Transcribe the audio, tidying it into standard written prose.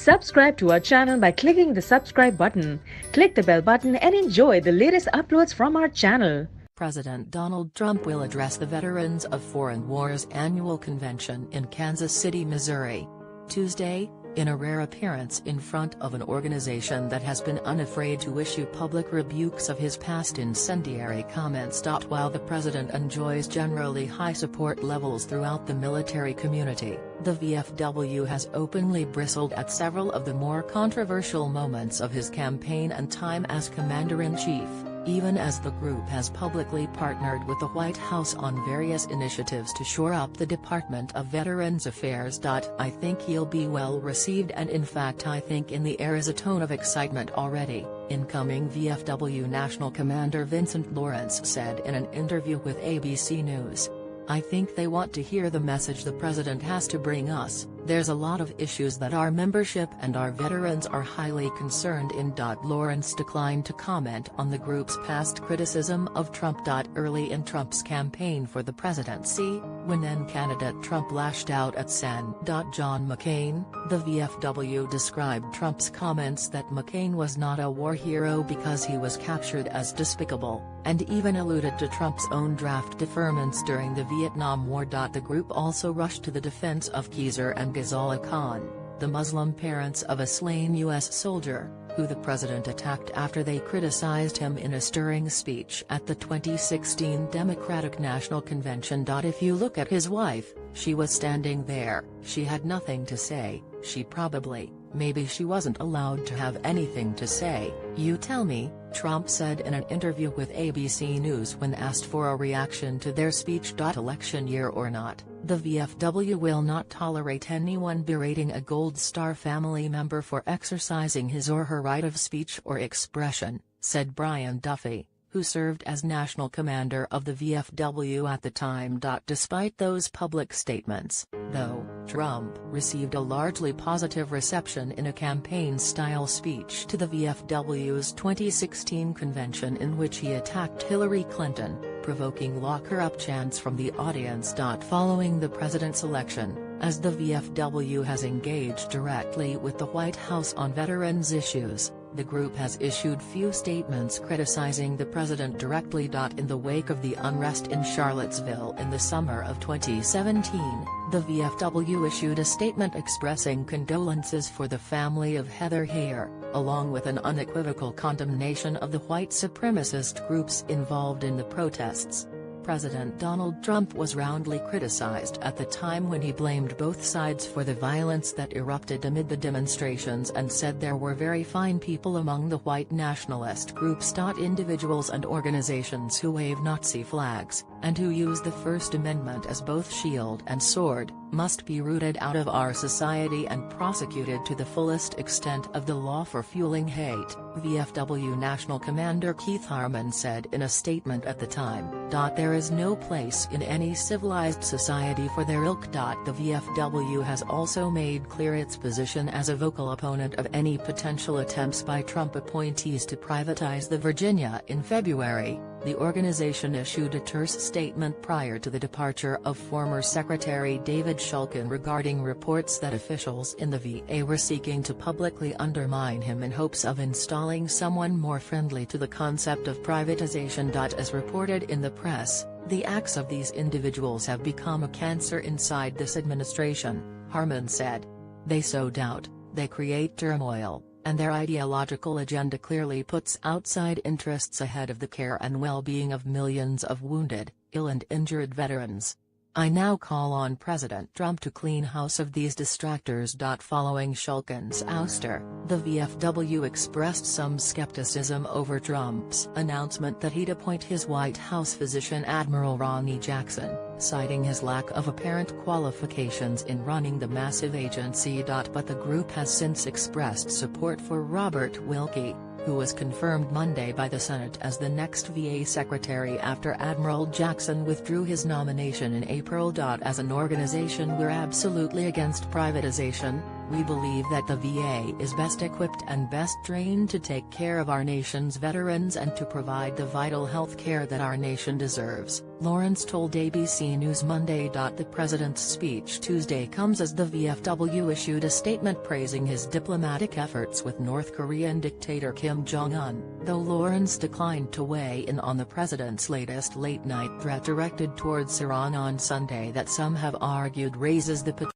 Subscribe to our channel by clicking the subscribe button. Click the bell button and enjoy the latest uploads from our channel. President Donald Trump will address the Veterans of Foreign Wars annual convention in Kansas City, Missouri, Tuesday, in a rare appearance in front of an organization that has been unafraid to issue public rebukes of his past incendiary comments. While the president enjoys generally high support levels throughout the military community, the VFW has openly bristled at several of the more controversial moments of his campaign and time as Commander-in-Chief, even as the group has publicly partnered with the White House on various initiatives to shore up the Department of Veterans Affairs. I think he'll be well received, and in fact I think in the air is a tone of excitement already, incoming VFW National Commander Vincent Lawrence said in an interview with ABC News. I think they want to hear the message the president has to bring us. There's a lot of issues that our membership and our veterans are highly concerned in. Lawrence declined to comment on the group's past criticism of Trump. Early in Trump's campaign for the presidency, when then-candidate Trump lashed out at Sen. John McCain, the VFW described Trump's comments that McCain was not a war hero because he was captured as despicable, and even alluded to Trump's own draft deferments during the Vietnam War. The group also rushed to the defense of Khizr and Ghazala Khan, the Muslim parents of a slain U.S. soldier, who the president attacked after they criticized him in a stirring speech at the 2016 Democratic National Convention. If you look at his wife, she was standing there, she had nothing to say, maybe she wasn't allowed to have anything to say, you tell me, Trump said in an interview with ABC News when asked for a reaction to their speech. Election year or not, the VFW will not tolerate anyone berating a Gold Star family member for exercising his or her right of speech or expression, said Brian Duffy, who served as national commander of the VFW at the time. Despite those public statements, though, Trump received a largely positive reception in a campaign-style speech to the VFW's 2016 convention in which he attacked Hillary Clinton, provoking lock-her-up chants from the audience. Following the president's election, as the VFW has engaged directly with the White House on veterans issues, the group has issued few statements criticizing the president directly. In the wake of the unrest in Charlottesville in the summer of 2017, the VFW issued a statement expressing condolences for the family of Heather Heyer, along with an unequivocal condemnation of the white supremacist groups involved in the protests. President Donald Trump was roundly criticized at the time when he blamed both sides for the violence that erupted amid the demonstrations and said there were very fine people among the white nationalist groups. Individuals and organizations who wave Nazi flags, and who use the First Amendment as both shield and sword, must be rooted out of our society and prosecuted to the fullest extent of the law for fueling hate, VFW National Commander Keith Harmon said in a statement at the time. There is no place in any civilized society for their ilk. The VFW has also made clear its position as a vocal opponent of any potential attempts by Trump appointees to privatize the Virginia. In February, the organization issued a terse statement prior to the departure of former Secretary David Shulkin regarding reports that officials in the VA were seeking to publicly undermine him in hopes of installing someone more friendly to the concept of privatization. As reported in the press, the acts of these individuals have become a cancer inside this administration, Harmon said. They sow doubt, they create turmoil, and their ideological agenda clearly puts outside interests ahead of the care and well-being of millions of wounded, ill and injured veterans. I now call on President Trump to clean house of these distractors. Following Shulkin's ouster, the VFW expressed some skepticism over Trump's announcement that he'd appoint his White House physician Admiral Ronnie Jackson, citing his lack of apparent qualifications in running the massive agency. But the group has since expressed support for Robert Wilkie, who was confirmed Monday by the Senate as the next VA secretary after Admiral Jackson withdrew his nomination in April. As an organization, we're absolutely against privatization, "We believe that the VA is best equipped and best trained to take care of our nation's veterans and to provide the vital health care that our nation deserves," Lawrence told ABC News Monday. The president's speech Tuesday comes as the VFW issued a statement praising his diplomatic efforts with North Korean dictator Kim Jong-un, though Lawrence declined to weigh in on the president's latest late-night threat directed towards Iran on Sunday that some have argued raises the